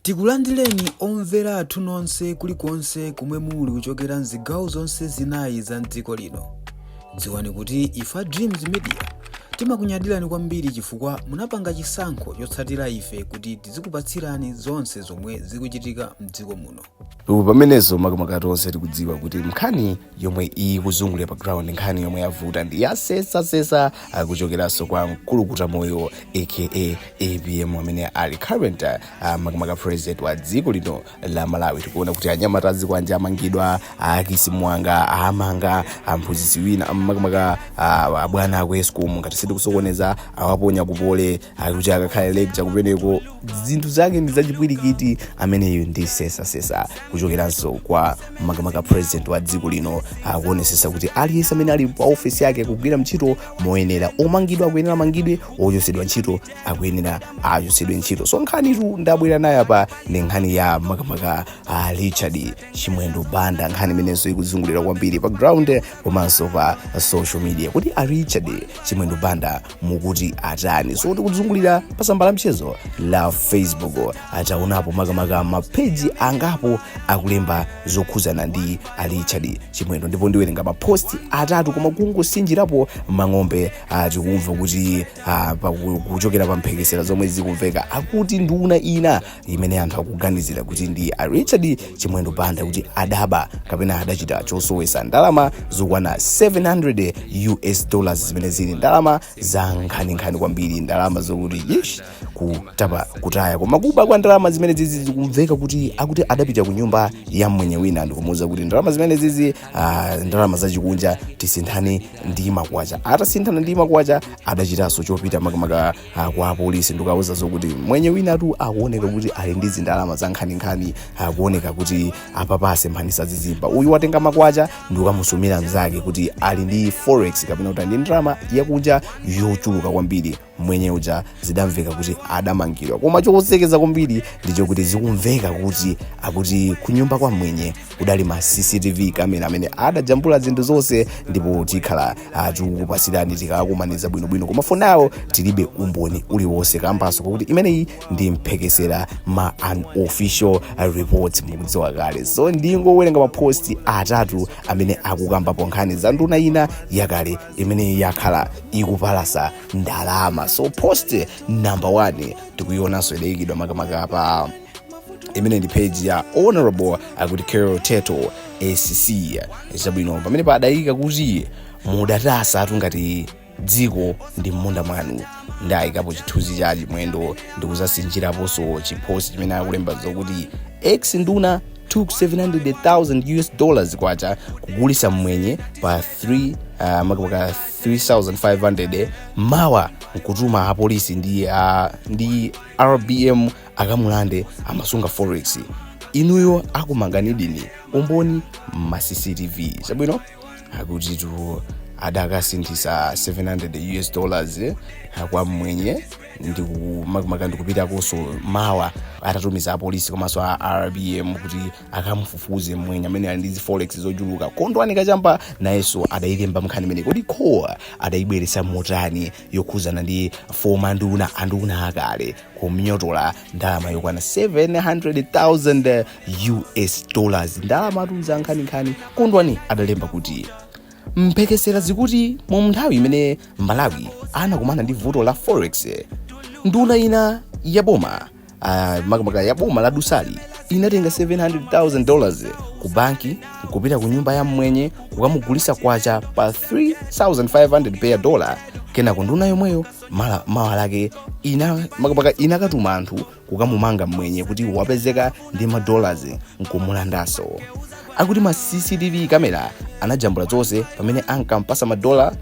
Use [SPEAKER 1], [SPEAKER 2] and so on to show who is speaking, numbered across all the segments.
[SPEAKER 1] Tikulandireni omvera athu nonse kulikonse kumwe muli kuchokera mzigawo zonse zinayi za mdziko lino. Dziwani kuti ifa Dreams Media timakunyadirani kwambiri chifukwa munapanga chisankho chotsatira ife kuti tizikupatsirani zonse zomwe zikuchitika mdziko muno.
[SPEAKER 2] Pamenezo makamaka tonse tikudziwa kuti nkhani yomwe ikuzungulira background nkhani yomwe yavuta ndi yasesa kuchokeranso kwa mkulukuta moyo aka ABM amene ali current makamaka president wa dziko lino la Malawi. Tikuona kuti anyamata azikwanja Amangidwe, Chimwendo, amanga amphunzitsi wina makamaka abwana akwe school ngati sitikusokoneza awaponya kupole akuti akakhala lecture kumeneko zinthu zake ndi zachipwirikiti ameneyo ndi sesa kuchokeranso kwa makamaka president wa dziko lino akuonesesa kuti aliyense amene ali pa office yake kugwira ntchito moyenera, omangidwa akuyenera amangidwe, ochosedwa ntchito akuyenera achosedwe ntchito. So nkhani tu ndabwera nayo apa ndi nkhani ya makamaka Richard Chimwendo Banda, nkhani imenenso ikuzungulira kwambiri pa ground komanso pa social media kuti Richard Chimwendo Banda mukuti atani. So tikuzungulira pa tsamba la mchezo la Facebook ataonapo makamaka mapeji angapo akulemba zokhuzana ndi Richard Chimwendo, ndipo ndiwerenga maposti atatu koma kungosinjirapo mang'ombe tikumva kuti kuchokera pa mphekesera zomwe zikumveka akuti nduna ina imene anthu akuganizira kuti ndi Richard Chimwendo Banda kuti adaba kapena adachita chosowesa ndalama zokwana $700 zimene zili ndalama za nkhani kwambiri, ndalama zokuti kutapa kutaya koma kuba kwa ndalama zimene zizi zikumveka kuti akuti adapita ku nyumba ya mwenye wina ndikumuza kuti ndalama zimene zizi ndalama zachikunja tisinthane ndi makwacha. Atasinthana ndi makwacha adachitanso chopita makamaka kwa polisi ndikauza zokuti mwenye wina tu akuoneka kuti ali ndi ndalama za nkhani akuoneka kuti apapase mphanisa zizimba. Uyu watenga makwacha ndikumusumira mzake kuti ali ndi forex kapena kuti ndi ndalama yakunja yochuluka kwambiri. Mwenye uja zidamveka kuti adamangidwa, koma chosekeza kwambiri ndicho kuti zikumveka kuti akuti kunyumba kwa mwenye kudali ma CCTV kamera amene adajambula zinthu zonse, ndipo tikhala tikupasirani tikakumaniza bwinobwino koma for now tilibe umboni uliwonse kambaso kuti imeneyi ndi mphekesera ma unofficial reports mukudziwa kale. So ndingowerenga maposti atatu amene akukambapo nkhani za nduna ina yakale imene yakhala ikupalasa ndalama. So post number 1 tikuyionanso idayikidwa makamaka pa imene ndi page ya Honorable akuti Carol Teto ACC zabwino pamene padayika kuti mudatasa atungati dziko ndi mmunda mwanu. Ndayikapo chithunzi cha Chimwendo ndikuzasinjiraponso chipost chimene akulemba zokuti ex nduna took $700,000 kwacha kugulisa mwenye pa 3,500 mawa nkutuma apolisi ndi RBM akamulande amasunga forex. Inuyo akumanganidini umboni ma CCTV zabwino akuti tu adakasinthisa $700 kwa mwenye ndikumaka ndikupita koso mawa atatumiza apolisi komanso RBM kuti akamufufuze mwenye amene ali ndi forex zochuluka. Kondwani kachamba nayeso adayikemba mkhani imene kuti khoa adayibweresa motani yokhuzana ndi former nduna akale kumnyotola ndalama yokwana $700,000 ndalama tuza nkhani. Kondwani adalemba kuti mphekesera zikuti mu nthawi imene Malawi anakumana ndi vuto la forex, nduna ina yaboma makamaka yaboma la Dusali inatenga $700,000 ku banki kupita ku nyumba ya mwenye kukamugulisa kwacha pa 3,500 per dollar. Kenako nduna yomweyo mawa lake makamaka inakatuma anthu kukamumanga mwenye kuti wapezeka ndi $dollars nkumulandaso. Akuti ma CCTV kamera anajambula zonse pamene ankampasa $,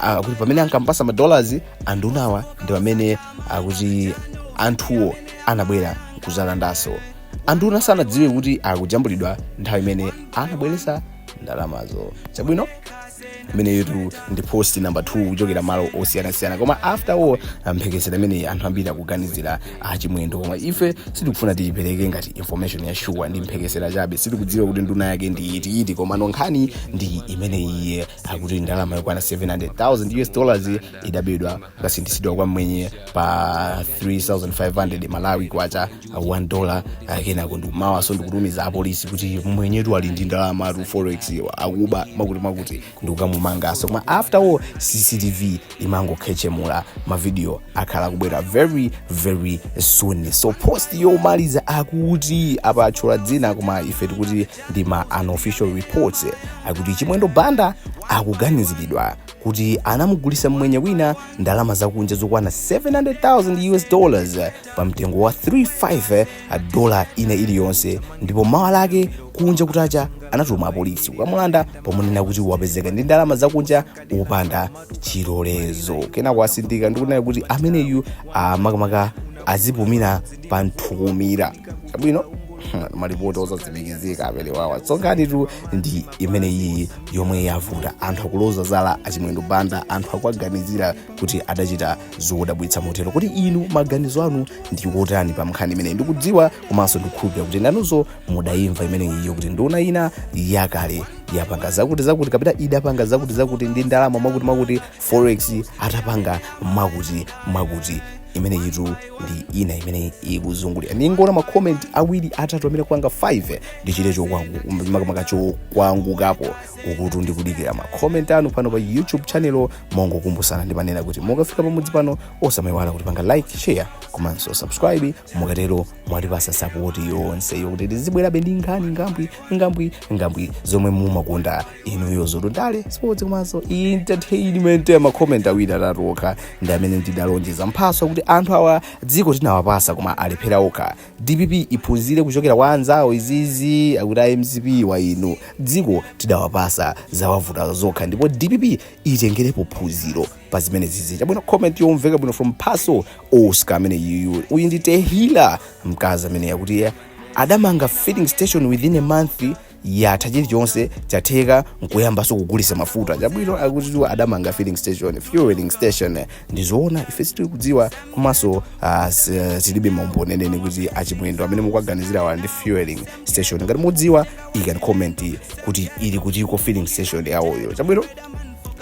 [SPEAKER 2] akuti pamene ankampasa $, andunawa ndi pamene akuti anthuwo anabwera kuzalandaso. Anduna sanadziwe kuti akujambulidwa nthawi imene anabweresa ndalamazo. Chabwino imene yetu ndi post number 2 kuchokera malo osiyanasiyana. Koma after all mphekesera imene anthu ambiri akuganizira Chimwendo, koma ife sitikufuna tiyipereke ngati information ya sure ndi mphekesera chabe. Sitikudziwa kuti nduna yake ndi iti koma nonkhani ndi imene iye akuti ndalama yokwana $700,000 idabedwa kasinthisidwa kwa mwenye pa 3,500 Malawi kwacha $1 kenako ndikumawaso ndikutumiza apolisi kuti mwenyetu ali ndi ndalama tu forex akuba makuti ndikukamumangaso. Koma after all CCTV imangokhetchemula mavideo akhala kubwera very very soon. So post yomaliza akuti apatchula dzina koma ife tikuti ndi ma unofficial reports akuti Chimwendo Banda akuganiziridwa kuti anamugulisa mwenye wina ndalama zakunja zokwana $700,000 pa mtengo wa $35 ina iliyonse, ndipo mawa lake kunja kutacha anatuma apolisi kukamulanda pomunena kuti wapezeka ndi ndalama zakunja opanda chilolezo. Kenako asindika ndikunena kuti ameneyu makamaka azipumira pa nthumira bwino malipoti osazimikizika amene wawa. Tsongani tu ndi imene iyi yomwe yavuta anthu akuloza zala Chimwendo Banda, anthu akuaganizira kuti adachita zodabwitsa motero. Kuti inu maganizo anu ndi otani pa nkhani imene ndikudziwa komanso ndikukhulupirira kuti nanunso mudayimva imene iyo kuti nduna ina yakale yapanga zakuti kapita idapanga zakuti ndi ndalama makuti forex atapanga makuti imene yitu ndi ina imene ikuzungulira. Ningoona ma comment awiri atatu amene kwanga 5 ndi chilecho kwangu makamakacho kwangu kapo ukuti ndikudikira ma comment anu pano pa YouTube channel. Mongokumbusana ndi manena kuti mukafika pamudzi pano osamayiwala kuti panga like, share komanso subscribe. Mukatero mwatipasa support yonse yokuti tizibwerabe ndi ngambwi zomwe mumakonda inuyo zotondale sports komanso entertainment. Ma comment awiri atatu okha ndi amene ndidalonjeza mphaso kuti anthu awa dziko tinawapasa koma alephera okha. DPP iphunzire kuchokera kwa anzawo izizi akuti MCP wa inu dziko tidawapasa zawavuta zokha, ndipo DPP itengerepo phunziro pa zimene zizi. Chabwino comment yomveka bwino from Paso Oscar amene yuyu uyu ndi Tehila mkazi amene yakuti adamanga filling station within a month yatha chilichonse chatheka nkuyambaso kugulisa mafuta. Chabwino akuti adamanga filling station, fueling station. Ndizoona ife sitikudziwa komanso tilibe maumboni kuti Chimwendo amene mukuganizira wa ndi fueling station. Ngati mudziwa ikani comment kuti ili kuti iko filling station yawoyo. Chabwino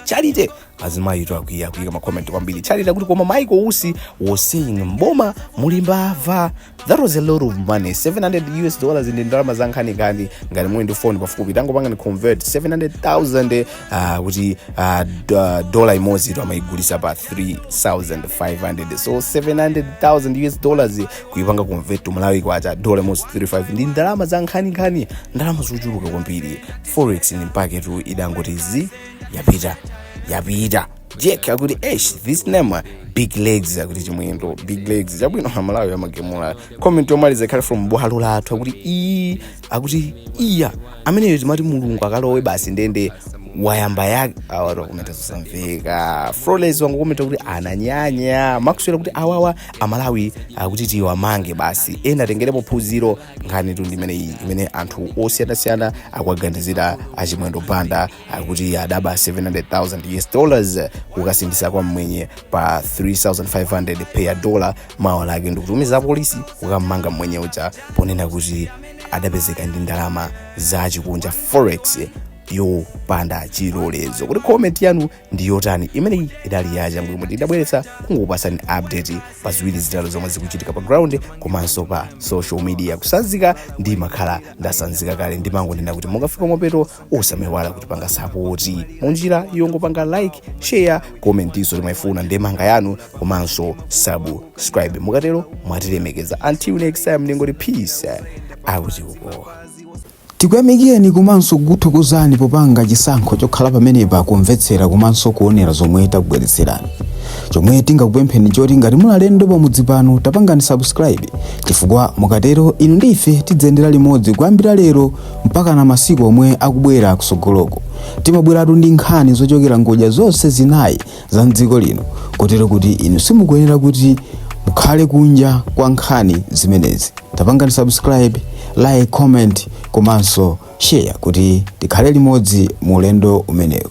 [SPEAKER 2] Charity azimayi tu akuyika ma comment kwambiri. Charity kuti koma Michael Usi was saying mboma mulimbava, that was a lot of money. $700 ndi ndalama zankhani ngati mwe ndi phone pafupi tangopanga ni convert 700,000 kuti dollar imodzi tu amayigulisa pa 3,500. So $700,000 kuyipanga convert to Malawi kwacha dollar imodzi 35 ndi ndalama zankhani ndalama zochuluka kwambiri. Forex ni mpake tu idangoti yapita Jack akuti this name big legs akuti Chimwendo big legs. Chabwino Malawi amagemula. Comment yomaliza ikhale from Bwalo lathu akuti akuti iya ameneyo timati mulungu akalowe basi ndende wayamba yake awaro kumeta zosamveka. Flores wangu kometa kuti ananyanya makuswera kuti awawa Amalawi akuti tiwamange basi ena tengerepo phunziro nkhani tu imene anthu osiyanasiyana akuaganizira Chimwendo Banda akuti adaba $700,000 kukasindisa kwa mwenye pa 3,500 per dollar. Mawa lake ndikutumiza polisi kukamanga mwenye uja ponena kuti adapezeka ndi ndalama za chikunja forex yopanda chilolezo. Kuti comment yanu ndi yotani imene idali yaja mbwe idabweretsa kungopasani update pa ziwiri zitalo zomwe zikuchitika pa ground komanso pa social media. Kusanzika ndi makhala ndasanzika kale ndimangonena kuti mukafika mopeto osamewala kuti panga support munjira yongopanga like, share, comment iso timayifuna ndemanga yanu komanso subscribe. Mukatero mwatilemekeza. Until next time ndingoti peace akuti uko.
[SPEAKER 1] Tikuyamikeni komanso kuthokozani popanga chisankho chokhala pamenepa kumvetsera komanso kuonera zomwe takubweretserani. Chomwe tingakupempheni choti ngati mulalendo pamudzi pano tapangani subscribe, chifukwa mukatero inu ndife tidzendera limodzi kuyambira lero mpaka na masiku omwe akubwera kusogoloko. Timabweratu ndi nkhani zochokera ngodya zonse zinayi za mdziko lino, kotero kuti inu simukuyenera kuti mukhale kunja kwa nkhani zimenezi. Tapangani subscribe, like, comment komanso share kuti tikhale limodzi mu ulendo umenewu.